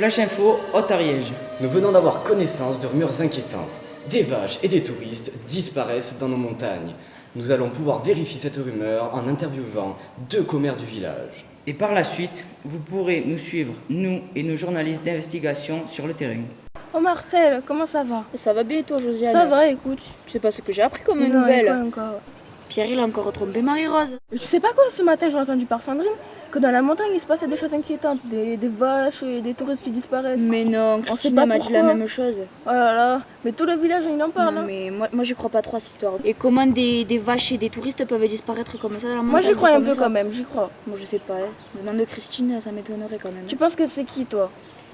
Flash Info, Haute-Ariège. Nous venons d'avoir connaissance de rumeurs inquiétantes. Des vaches et des touristes disparaissent dans nos montagnes. Nous allons pouvoir vérifier cette rumeur en interviewant 2 commères du village. Et par la suite, vous pourrez nous suivre, nous et nos journalistes d'investigation sur le terrain. Oh Marcel, comment ça va? Ça va bien et toi, Josiane? Ça va, écoute. Je sais pas ce que j'ai appris comme Non, nouvelle. et quoi encore? Pierre, il a encore trompé Marie-Rose. Tu sais pas quoi, ce matin j'ai entendu par Sandrine que dans la montagne il se passait des choses inquiétantes, des vaches et des touristes qui disparaissent. Mais non, On sait Christina pas m'a dit la pourquoi. même chose. Oh là là, mais tout le village il en parle. Non, hein. mais moi j'y crois pas trop à cette histoire. Et comment des vaches et des touristes peuvent disparaître comme ça dans la montagne? Moi j'y crois un comme peu ça? quand même, j'y crois. Moi je sais pas. Le nom de Christine, ça m'étonnerait quand même. Tu penses que c'est qui toi?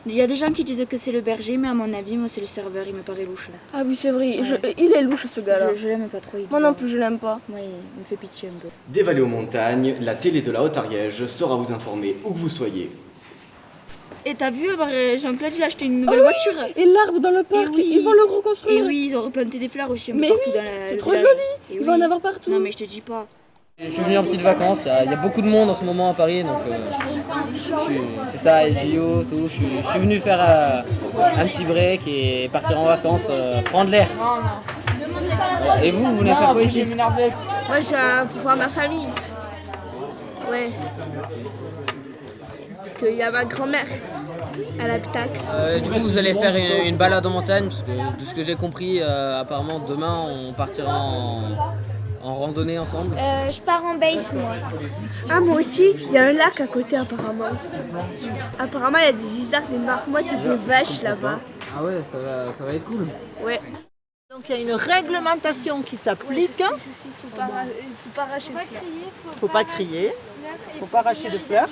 Il y a des gens qui disent que c'est le berger, mais à mon avis, moi c'est le serveur, il me paraît louche. Ah oui c'est vrai, Ouais. il est louche ce gars-là. Je l'aime pas trop, il est Moi non bizarre. plus je l'aime pas. Moi il me fait pitié un peu. Des vallées aux montagnes, la télé de la Haute-Ariège saura vous informer où que vous soyez. Et t'as vu, Jean-Claude il a acheté une nouvelle voiture. Et l'arbre dans le parc, oui. ils vont le Et reconstruire. oui, ils ont replanté des fleurs aussi un peu Mais partout oui, dans la. c'est trop village. joli. Et Il oui. va en avoir partout. Non mais je te dis pas. Je suis venu en petite vacances, il y a beaucoup de monde en ce moment à Paris, donc c'est ça, les JO, tout. Je suis venu faire un petit break et partir en vacances, prendre l'air. Et vous venez faire quoi ici? Moi je viens pour voir ma famille. Ouais. Parce qu'il y a ma grand-mère. Elle habite à Axe. Du coup, vous allez faire une balade en montagne, parce que de ce que j'ai compris, apparemment demain on partira en randonnée ensemble. Je pars en base, moi. Ah moi aussi, il y a un lac à côté apparemment. Apparemment il y a des isards, des marmottes et des vaches là-bas. Ah ouais, ça va être cool. Ouais. Donc il y a une réglementation qui s'applique. Il faut pas arracher le fleur. Faut pas crier, faut pas arracher de fleurs.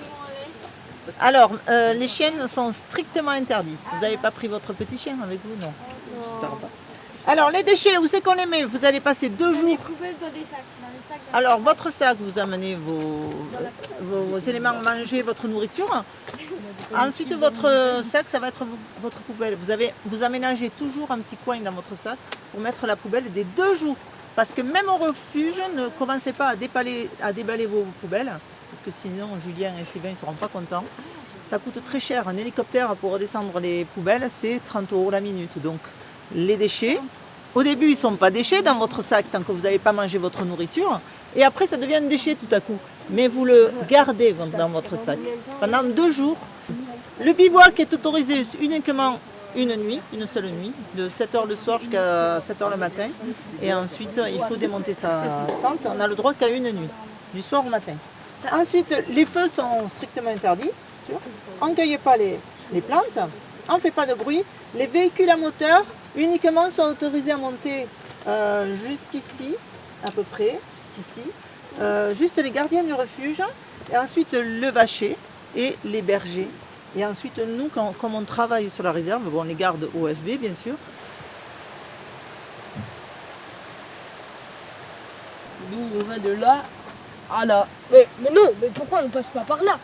Alors, les chiennes sont strictement interdites. Vous n'avez pas pris votre petit chien avec vous? Non. J'espère pas. Alors, les déchets, où c'est qu'on les met? Vous allez passer 2 jours. Alors, votre sac, vous amenez vos éléments à manger, votre nourriture. Ensuite, votre sac, ça va être votre poubelle. Vous aménagez toujours un petit coin dans votre sac pour mettre la poubelle des 2 jours. Parce que même au refuge, ne commencez pas à déballer vos poubelles. Parce que sinon, Julien et Sylvain ne seront pas contents. Ça coûte très cher. Un hélicoptère pour redescendre les poubelles, c'est 30 € la minute. Donc, les déchets, au début, ils ne sont pas déchets dans votre sac tant que vous n'avez pas mangé votre nourriture. Et après, ça devient un déchet tout à coup. Mais vous le gardez dans votre sac pendant 2 jours. Le bivouac est autorisé uniquement une seule nuit, de 7h le soir jusqu'à 7h le matin. Et ensuite, il faut démonter sa tente. On n'a le droit qu'à une nuit, du soir au matin. Ensuite, les feux sont strictement interdits. On ne cueille pas les plantes, on ne fait pas de bruit. Les véhicules à moteur uniquement sont autorisés à monter jusqu'ici, à peu près, jusqu'ici. Juste les gardiens du refuge, et ensuite le vacher et les bergers. Et ensuite, nous, comme on travaille sur la réserve, bon, on les garde au FB, bien sûr. Nous, on va de là à là. Mais non, mais pourquoi on passe pas par là?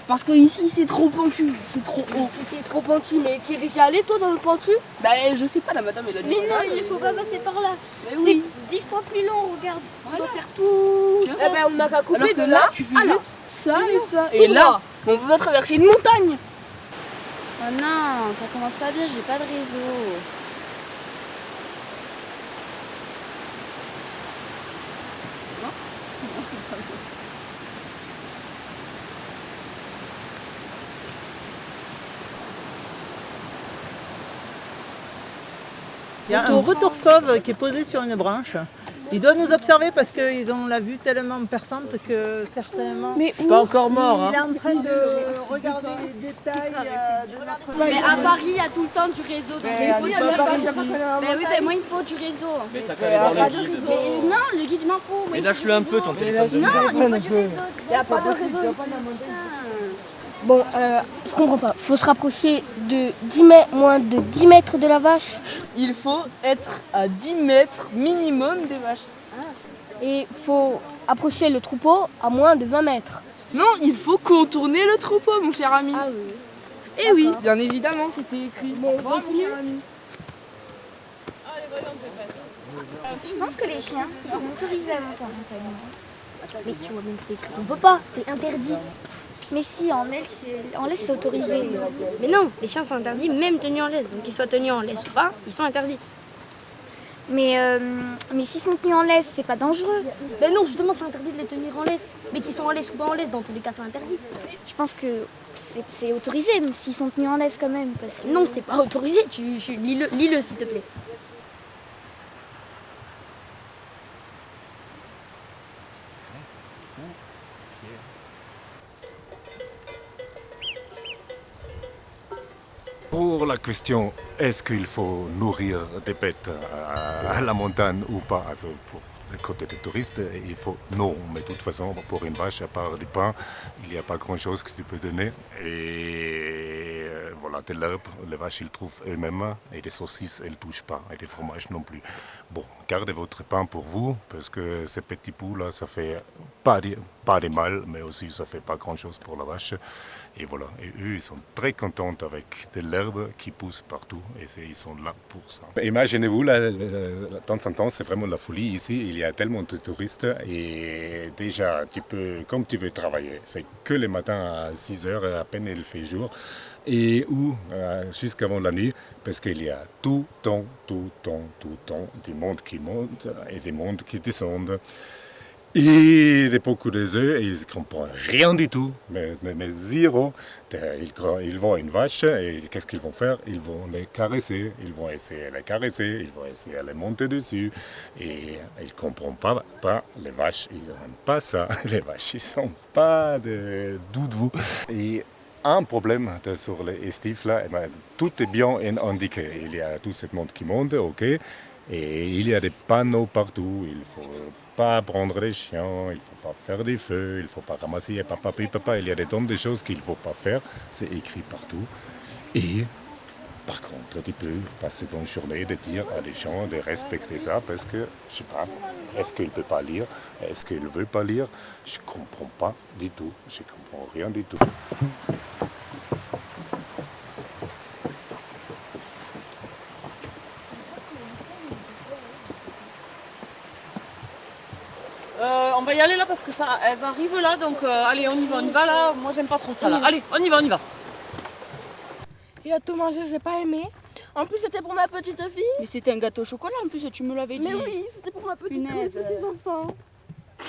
Parce que ici c'est trop pentu, c'est trop haut. C'est trop pentu, mais tu es déjà allé toi dans le pentu? Bah je sais pas, la madame elle a dit. Mais non, il ne faut pas passer par là. Mais oui. C'est 10 fois plus long, regarde. On doit faire tout. Eh ben on n'a qu'à couper alors de là, tu fais à là. juste ça et ça. Tout Et là, droit. on peut pas traverser une montagne. Oh non, ça commence pas bien, j'ai pas de réseau. Il y a un vautour fauve qui est posé sur une branche. Il doit nous observer parce qu'ils ont la vue tellement perçante que certainement... Mais pas encore mort. Il est en train de regarder les détails de notre Mais à Paris, il y a tout le temps du réseau. Donc il faut il du y a pas réseau. Paris. Mais oui, moi il me faut du réseau. Mais t'as qu'à aller voir le guide. Mais non, le guide je m'en fous. Mais lâche-le un peu ton téléphone. Non, il faut du réseau. Il n'y a pas de réseau. Bon, je comprends pas. Faut se rapprocher de moins de 10 mètres de la vache. Il faut être à 10 mètres minimum des vaches. Et faut approcher le troupeau à moins de 20 mètres. Non, il faut contourner le troupeau, mon cher ami. Ah oui. Et oui, bien évidemment, c'était écrit. Bon, Bravo, continue. mon cher ami. Je pense que les chiens, ils sont autorisés à monter en montagne. Mais tu vois bien que c'est écrit. On peut pas, c'est interdit. Mais si, en laisse c'est autorisé. Mais non, les chiens sont interdits, même tenus en laisse. Donc qu'ils soient tenus en laisse ou pas, ils sont interdits. Mais s'ils sont tenus en laisse, c'est pas dangereux. Mais non, justement, c'est interdit de les tenir en laisse. Mais qu'ils sont en laisse ou pas en laisse, dans tous les cas, c'est interdit. Je pense que c'est autorisé, mais s'ils sont tenus en laisse quand même. Parce que... Non, c'est pas autorisé. Lis-le, s'il te plaît. Pour la question, est-ce qu'il faut nourrir des bêtes à la montagne ou pas, also pour le côté des touristes, il faut non. Mais de toute façon, pour une vache, à part du pain, il n'y a pas grand-chose que tu peux donner. Et voilà, de l'herbe, les vaches, ils trouvent eux-mêmes. Et des saucisses, elles ne touchent pas. Et des fromages non plus. Bon, gardez votre pain pour vous, parce que ces petits poux-là, ça fait pas de mal, mais aussi ça fait pas grand-chose pour la vache. Et voilà, et eux, ils sont très contents avec de l'herbe qui pousse partout, et ils sont là pour ça. Imaginez-vous, là, de temps en temps, c'est vraiment la folie ici. Il y a tellement de touristes, et déjà, comme tu veux travailler, c'est que le matin à 6 heures, à peine il fait jour, et jusqu'avant la nuit, parce qu'il y a tout le temps, du monde qui monte et du monde qui descend. Et beaucoup des œufs, ils ne comprennent rien du tout, mais zéro. Ils voient une vache et qu'est-ce qu'ils vont faire? Ils vont les caresser, ils vont essayer de les caresser, ils vont essayer de les monter dessus. Et ils ne comprennent pas les vaches, ils n'aiment pas ça. Les vaches, ils ne sont pas doux. Et un problème sur les estifs, là, tout est bien indiqué. Il y a tout ce monde qui monte, ok, et il y a des panneaux partout. Il faut pas prendre les chiens, il ne faut pas faire des feux, il ne faut pas ramasser papa. Il y a des tonnes de choses qu'il ne faut pas faire, c'est écrit partout. Et par contre, tu peux passer ton journée de dire à les gens de respecter ça parce que, je sais pas, est-ce qu'il ne peut pas lire, est-ce qu'il ne veut pas lire, je ne comprends pas du tout, je ne comprends rien du tout. On va y aller là parce que ça, elles arrivent là, donc allez, on y va là. Moi, j'aime pas trop ça là. Allez, on y va. Il a tout mangé, j'ai pas aimé. En plus, c'était pour ma petite fille. Mais c'était un gâteau au chocolat en plus, tu me l'avais dit. Mais oui, c'était pour ma petite fille, Punaise. petits enfants. Ils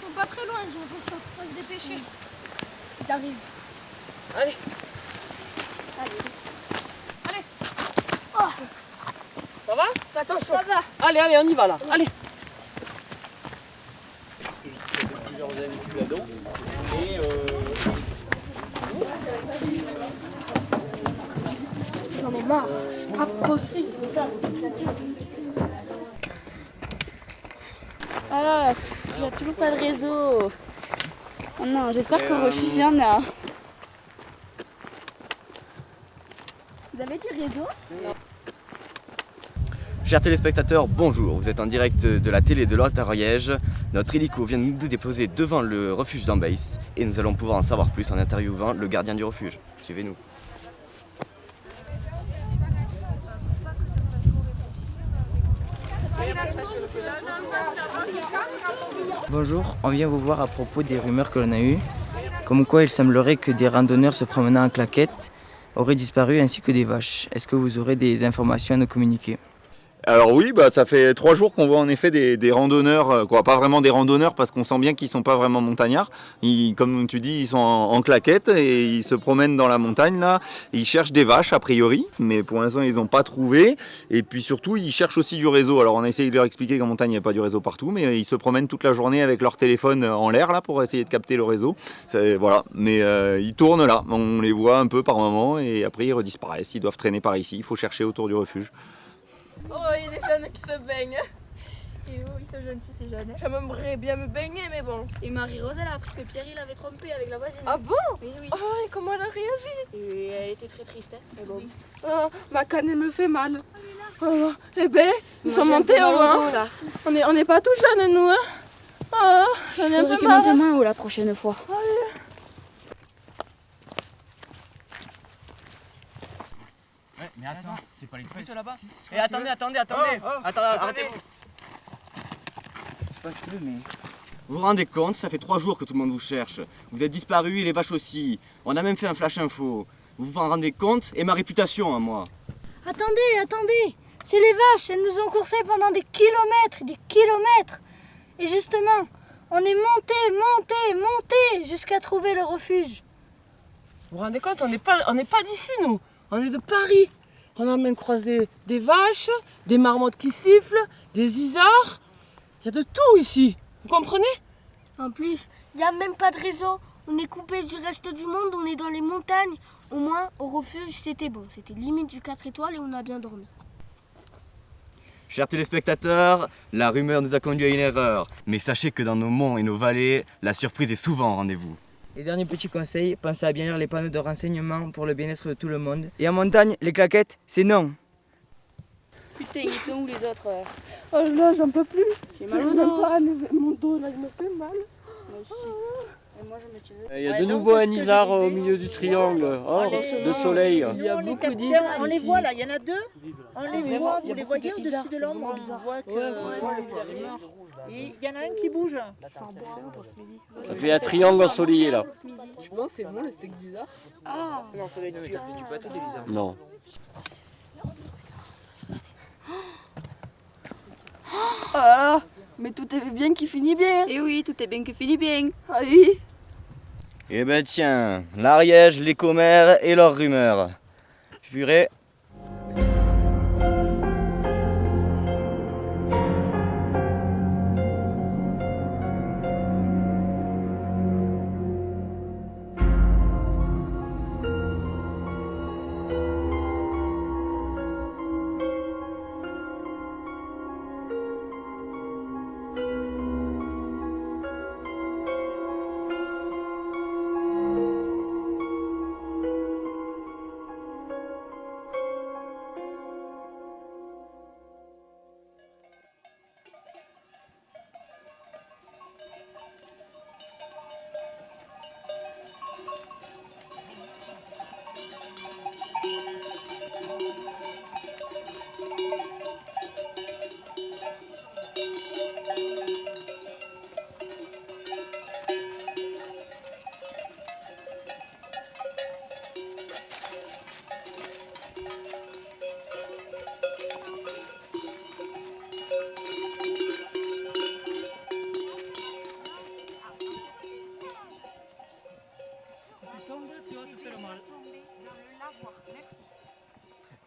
sont pas très loin, j'ai l'impression. Faut se dépêcher. Ils arrivent. Allez. Oh, Ça va? Fais attention. ça va. Allez, on y va là. Allez. Parce que ça fait plusieurs années que je suis là-dedans. Et Ils en ont marre. C'est pas possible. Ah, il n'y a toujours pas de réseau. Oh non, j'espère qu'au refuge, il y en a. Vous avez du réseau? Chers téléspectateurs, bonjour. Vous êtes en direct de la télé de l'Oise-Ariège. Notre hélico vient de nous déposer devant le refuge d'Ambeis et nous allons pouvoir en savoir plus en interviewant le gardien du refuge. Suivez-nous. Bonjour, on vient vous voir à propos des rumeurs que l'on a eues, comme quoi il semblerait que des randonneurs se promenant en claquettes auraient disparu ainsi que des vaches. Est-ce que vous aurez des informations à nous communiquer ? Alors oui, ça fait 3 jours qu'on voit en effet des randonneurs, pas vraiment des randonneurs parce qu'on sent bien qu'ils ne sont pas vraiment montagnards. Comme tu dis, ils sont en claquettes et ils se promènent dans la montagne là. Ils cherchent des vaches a priori, mais pour l'instant ils n'ont pas trouvé. Et puis surtout, ils cherchent aussi du réseau. Alors on a essayé de leur expliquer qu'en montagne il n'y a pas du réseau partout, mais ils se promènent toute la journée avec leur téléphone en l'air là pour essayer de capter le réseau. Voilà, mais ils tournent là, on les voit un peu par moment et après ils redisparaissent. Ils doivent traîner par ici, il faut chercher autour du refuge. Oh, il y a des jeunes qui se baignent. Et oh, ils sont gentils, ces jeunes. J'aimerais bien me baigner, mais bon. Et Marie-Rose, elle a appris que Pierre, il avait trompé avec la voisine. Ah bon? Oui, oui. Oh, et comment elle a réagi? Et elle était très triste, hein. Mais bon. Oh, ma canne, elle me fait mal. Oh, eh ben, ils sont Moi, j'ai un montés peu mal au au loin. dos, là. On n'est pas tout jeunes, nous, hein. Oh, j'en ai un Faudrait peu qu'ils montent marre. main ou la prochaine fois. Ouais, mais attends, c'est pas les touristes là-bas? Et attendez, attendez, Oh, arrêtez-vous. Je sais pas si c'est eux, mais Vous vous rendez compte, ça fait 3 jours que tout le monde vous cherche. Vous êtes disparu et les vaches aussi. On a même fait un flash info. Vous vous en rendez compte? Et ma réputation à moi. Attendez, c'est les vaches, elles nous ont coursé pendant des kilomètres et des kilomètres. Et justement, on est monté jusqu'à trouver le refuge. Vous vous rendez compte, on n'est pas d'ici, nous. On est de Paris. On a même croisé des vaches, des marmottes qui sifflent, des isards. Il y a de tout ici. Vous comprenez? En plus, il n'y a même pas de réseau. On est coupé du reste du monde, on est dans les montagnes. Au moins, au refuge, c'était bon. C'était limite du 4 étoiles et on a bien dormi. Chers téléspectateurs, la rumeur nous a conduit à une erreur. Mais sachez que dans nos monts et nos vallées, la surprise est souvent au rendez-vous. Et dernier petit conseil, pensez à bien lire les panneaux de renseignement pour le bien-être de tout le monde. Et en montagne, les claquettes, c'est non. Putain, ils sont où les autres? Oh là, j'en peux plus. J'ai mal au dos. Mon dos, là, il me fait mal. Moi aussi. Et moi, je me tiens. Il y a de nouveau un isard au milieu du triangle, de soleil. Il y a beaucoup d'isards. On les voit là, il y en a 2. On les voit, vous les voyez au-dessus de l'ombre. On voit que. Et il y en a un qui bouge. Ça fait un triangle ensoleillé là. Tu penses c'est bon le steak d'isard? Ah Non, soleil, tu as fait du pâté de l'isard. Non. Ah, mais tout est bien qui finit bien. Et oui, tout est bien qui finit bien. Ah oui. Eh ben tiens, l'Ariège, les commères et leurs rumeurs. Purée.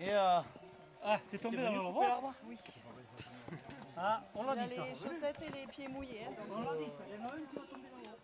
Et Ah, t'es tombé dans l'arbre? Oui. Ah, on l'a dit ça. Les chaussettes et les pieds mouillés. On l'a dit ça, il y en a une qui va tomber là-haut.